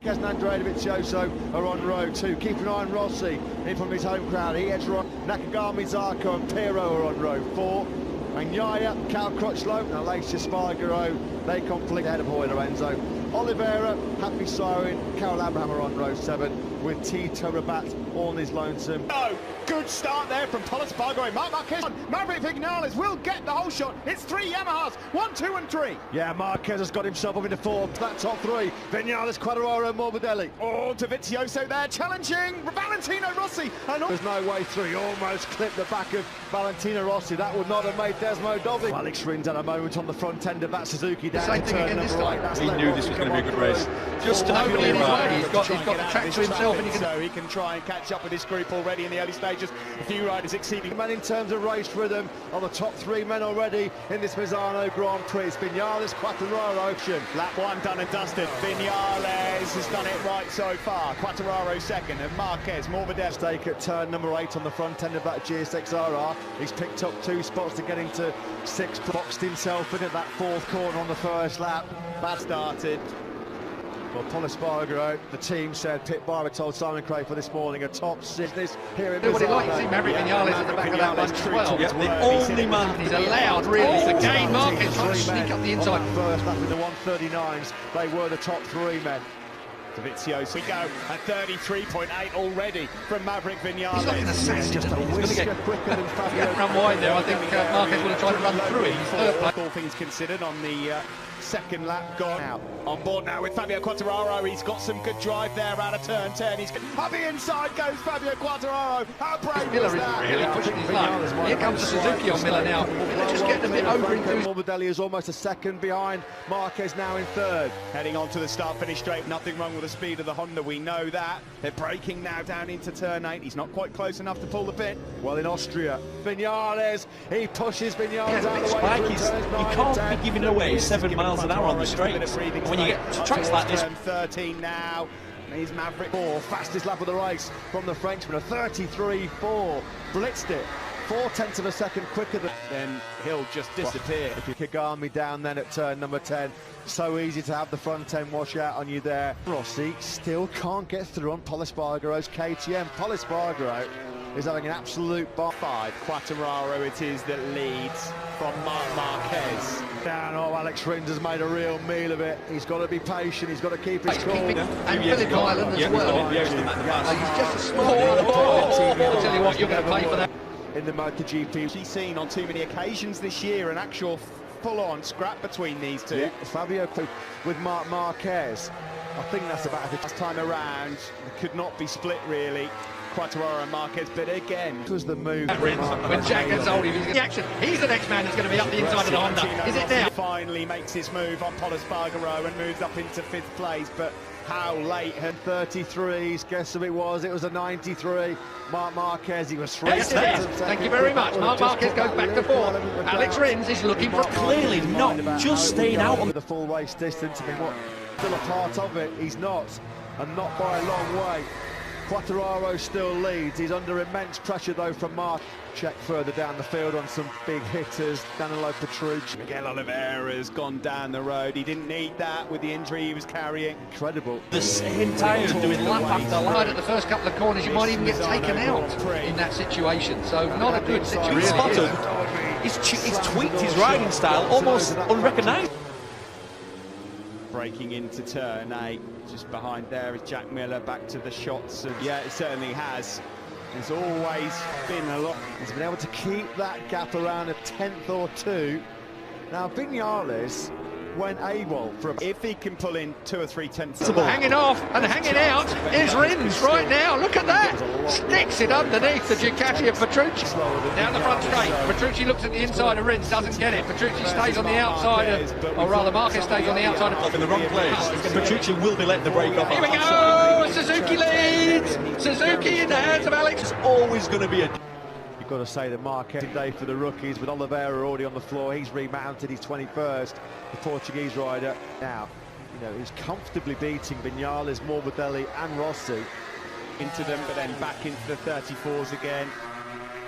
Marquez and Andrea Dovizioso are on row 2. Keep an eye on Rossi in from his home crowd. He heads right. Nakagami, Zarco and Pirro are on row 4. And Yaya, Cal Crutchlow, and Alessia Spargaro, they complete ahead of Hoy Lorenzo. Oliveira, Happy Siren, Carol Abraham are on row 7 with Tito Rabat all in his lonesome. Oh, good start there from Paul Espargaro. Marc Marquez, Maverick Viñales will get the whole shot. It's 3 Yamahas, 1, 2 and 3. Yeah, Marquez has got himself up into 4. That top 3, Viñales, Quartararo, Morbidelli. Oh, Dovizioso there challenging Valentino Rossi. And there's no way through. He almost clipped the back of Valentino Rossi. That would not have made Desmo Dovi. Alex Rins had a moment on the front end of that Suzuki down same to thing turn again this number time. 8. He knew this was going to be a good race. Just nobody in his way. He's got the track to himself, and he can try and catch up with his group already in the early stages. A few riders exceeding. Man, in terms of race rhythm, on the top 3 men already in this Misano Grand Prix. It's Viñales, Quartararo, Ocean. Lap 1 done and dusted. Viñales has done it right so far. Quartararo second, and Marquez, Morbidelli. Stake at turn number 8 on the front end of that GSX-RR. He's picked up 2 spots to get into 6th. Boxed himself in at that 4th corner on the first lap. Bad started. Well, Paul Espargaro, the team said, Pit Barber told Simon Craig for this morning, a top 6 here in Nobody likes him, Maverick Viñales at the back of that 112. Yeah, the only man he's allowed, really, to gain. Marquez trying to sneak up the inside. On that first lap in the 139s, they were the top 3 men. Dovizioso, we go at 33.8 already from Maverick Viñales. He's like an assassin, just a whisker quicker than Fabio. Run wide there, I think Marquez would have tried to run through it. He's third place. All things considered on the second lap gone out. On board now with Fabio Quartararo. He's got some good drive there out of turn 10. He's up the inside goes Fabio Quartararo. How brave Miller was isn't that? really pushing his luck. Here comes the Suzuki on Miller now. Miller just getting a bit over into his... Morbidelli is almost a second behind. Marquez now in 3rd. Heading on to the start-finish straight. Nothing wrong with the speed of the Honda. We know that. They're braking now down into turn 8. He's not quite close enough to pull the pin. Well, in Austria, Viñales, he pushes Viñales out of the way. You can't be giving away 7 miles an hour on the straight. When you get to tracks like this. 13 now. He's Maverick. Fastest lap of the race from the Frenchman, a 33.4. Blitzed it. 0.4 of a second quicker than... Then he'll just disappear. If you Kagami down then at turn number 10, so easy to have the front end wash out on you there. Rossi still can't get through on Paul Espargaro's KTM. Paul Espargaro is having an absolute bar. 5. Quartararo it is that leads from Marc Marquez. Down, Alex Rins has made a real meal of it. He's got to be patient, he's got to keep his cool. And Phillip Island as well. He's just a small... I'll tell you what, you're going to pay for that. In the MotoGP. She's seen on too many occasions this year an actual full-on scrap between these two. Yeah, Fabio with Marc Marquez. I think that's about the last time around. It could not be split really. Quartararo and Marquez, but again, it was the move. When Jack gets old, he's the action. He's the next man that's going to be up the inside of the Honda. Is it now? Finally makes his move on Paul Espargaro and moves up into 5th place, but how late? And 33s, guess who it was? It was a 93. Marc Marquez, he was 3 seconds. Thank you very much. Marc Marquez goes back to 4th. Alex Rins is looking for clearly not just staying out on the full race distance. I mean, what? Still a part of it. He's not, and not by a long way. Quartararo still leads. He's under immense pressure though from Marc. Check further down the field on some big hitters. Danilo Petrucci. Miguel Oliveira's gone down the road. He didn't need that with the injury he was carrying. Incredible. The same tyres doing lap after lap. At the first couple of corners, you might even get taken out in that situation. So not a good situation. He's tweaked his riding style almost unrecognisable. Breaking into turn 8, just behind there is Jack Miller, back to the shots. Yeah, it certainly has. There's always been a lot. He's been able to keep that gap around a 10th or 2. Now, Viñales went AWOL for if he can pull in 2 or 3 tenths. Hanging off and hanging out is Rins right now. Look at that. Sticks it underneath the Ducati of Petrucci. Down the front straight. Petrucci looks at the inside of Rins, doesn't get it. Petrucci stays on the outside of, or rather Marquez stays on the outside of... In the wrong place. Petrucci will be letting the brake off. Here we go. Suzuki leads. Suzuki in the hands of Alex. It's always going to be a... You've got to say that Marquez day for the rookies with Oliveira already on the floor. He's remounted his 21st, the Portuguese rider. Now, you know, he's comfortably beating Viñales, Morbidelli and Rossi. Into them, but then back into the 34s again.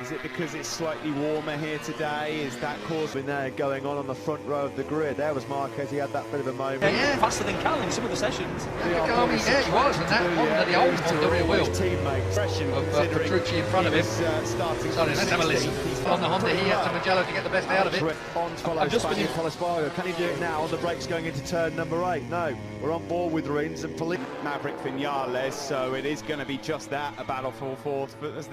Is it because it's slightly warmer here today? Is that causing there going on the front row of the grid? There was Marquez, he had that bit of a moment. Yeah, faster than Cal in some of the sessions. Nakagami, yeah, he was, and that Honda, the old Honda rear wheel teammates. of Petrucci in front of him. Starting Sorry, let's have a listen. On the Honda, he had to Mugello to get the best out of it. Can he do it now on the brakes going into turn number 8? No, we're on board with Rins and Felipe. Maverick Vinales, so it is going to be just that, a battle for fourth, but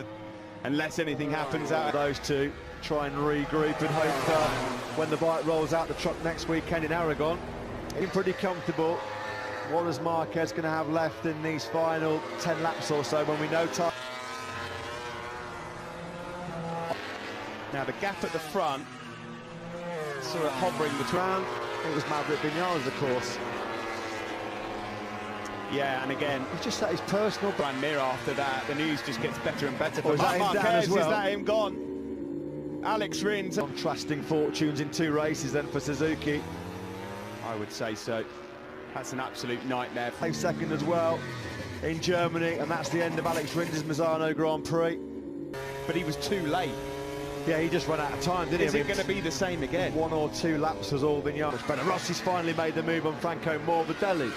unless anything happens out of those two, try and regroup and hope when the bike rolls out the truck next weekend in Aragon, he's pretty comfortable. What is Marquez going to have left in these final 10 laps or so when we know time? Now the gap at the front, sort of hovering between. It was Maverick Vinales, of course. Yeah, and again, he's just at his personal brand mirror after that. The news just gets better and better. For Marquez, is that him gone? Alex Rins. Contrasting fortunes in 2 races then for Suzuki. I would say so. That's an absolute nightmare. 2nd as well in Germany, and that's the end of Alex Rins' Misano Grand Prix. But he was too late. Yeah, he just ran out of time, didn't he? Is it going to be the same again? 1 or 2 laps was all Vinales. But Rossi's finally made the move on Franco Morbidelli.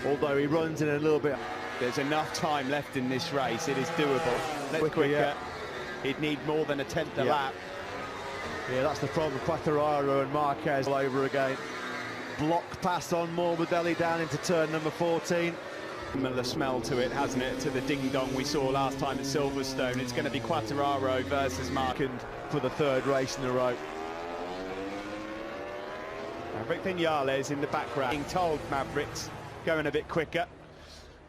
Although he runs in a little bit. There's enough time left in this race. It is doable. Quicker. Yeah. He'd need more than a 10th a lap. Yeah, that's the problem. Quartararo and Marquez all over again. Block pass on Morbidelli down into turn number 14. Similar smell to it, hasn't it, to the ding-dong we saw last time at Silverstone. It's going to be Quartararo versus Marquez for the 3rd race in a row. Maverick Vinales in the background. Being told Mavericks going a bit quicker.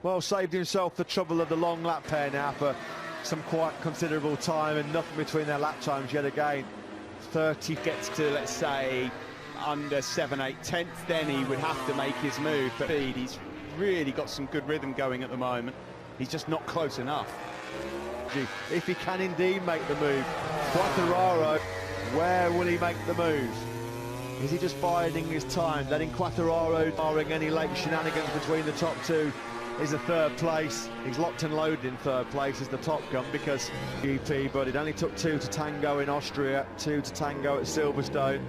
Well, saved himself the trouble of the long lap pair now for some quite considerable time, and nothing between their lap times yet again. 30 gets to, let's say, under 7/8 then he would have to make his move. But he's really got some good rhythm going at the moment. He's just not close enough. If he can indeed make the move, Quartararo, where will he make the move? Is he just biding his time, letting Quartararo, barring any late shenanigans between the top 2, is a 3rd place? He's locked and loaded in 3rd place as the Top Gun because GP, but it only took 2 to tango in Austria, 2 to tango at Silverstone.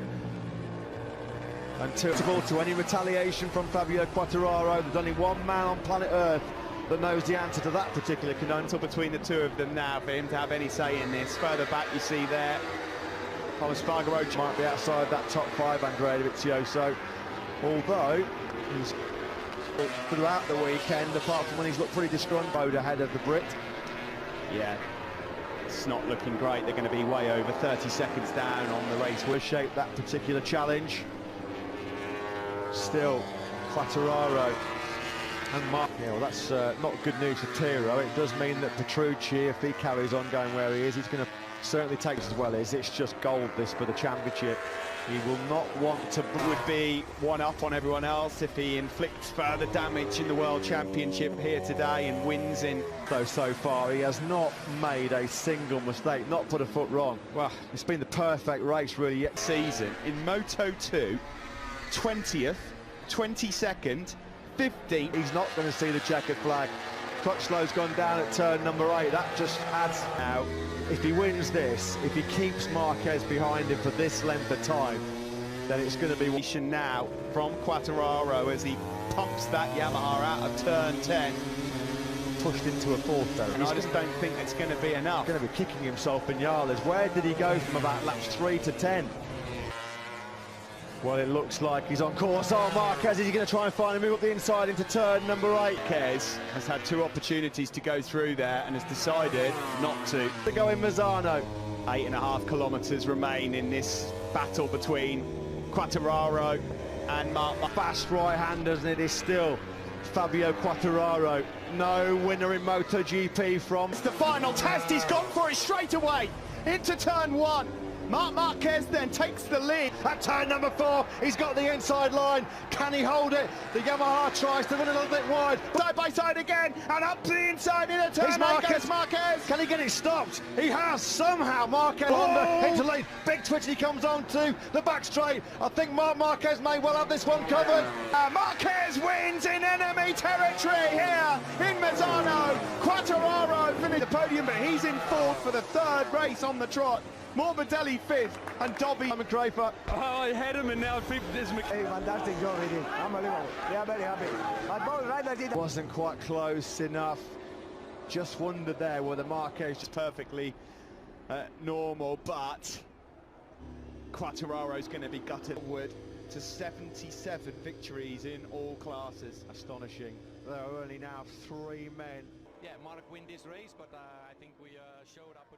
And 2 to any retaliation from Fabio Quartararo. There's only one man on planet Earth that knows the answer to that particular conundrum between the 2 of them now for him to have any say in this. Further back you see there, Spargaro might be outside that top 5, Andrea Dovizioso, although he's throughout the weekend, apart from when he's looked pretty disgruntled ahead of the Brit. Yeah, it's not looking great. They're going to be way over 30 seconds down on the race. Will shape that particular challenge. Still, Quartararo and Mark. Yeah, well, that's not good news for Tiro. It does mean that Petrucci, if he carries on going where he is, he's going to certainly take as well as it's just gold this for the championship. He will not want to. Would be one up on everyone else if he inflicts further damage in the World Championship here today and wins in. Though so far he has not made a single mistake, not put a foot wrong. Well, it's been the perfect race really yet season. In Moto2, 20th, 22nd, 15th. He's not going to see the checkered flag. Crutchlow's gone down at turn number 8. That just adds now. If he wins this, if he keeps Marquez behind him for this length of time, then it's going to be now from Quartararo as he pumps that Yamaha out of turn 10. Pushed into a 4th though. And I just don't think it's going to be enough. He's going to be kicking himself in Yales. Where did he go from about laps 3 to 10? Well, it looks like he's on course. Oh, Marquez, is he going to try and find a move up the inside into turn number 8? Marquez has had 2 opportunities to go through there and has decided not to. To go in Misano. 8.5 kilometres remain in this battle between Quartararo and Mark. Fast right-handers, and it is still Fabio Quartararo. No winner in MotoGP from. It's the final test. He's gone for it straight away into turn 1. Marc Marquez then takes the lead. At turn number 4, he's got the inside line. Can he hold it? The Yamaha tries to run a little bit wide. Side by side again, and up to the inside in a turn. He's Marquez. Marquez. Can he get it stopped? He has somehow. Marquez into lead. Big twitch, he comes on to the back straight. I think Marc Marquez may well have this one covered. Marquez wins in enemy territory here in Misano. Quartararo finished the podium, but he's in fourth for the third race on the trot. Morbidelli fifth, and Dobby Draper. Oh, I had him and now fifth is Hey, fantastic job, really. Unbelievable. We are very happy. But both riders did. Wasn't quite close enough. Just wondered there whether Marquez Just perfectly normal, but Quartararo's going to be gutted forward to 77 victories in all classes. astonishing. There are only now 3 men. Yeah, Mark win this race, but I think we showed up.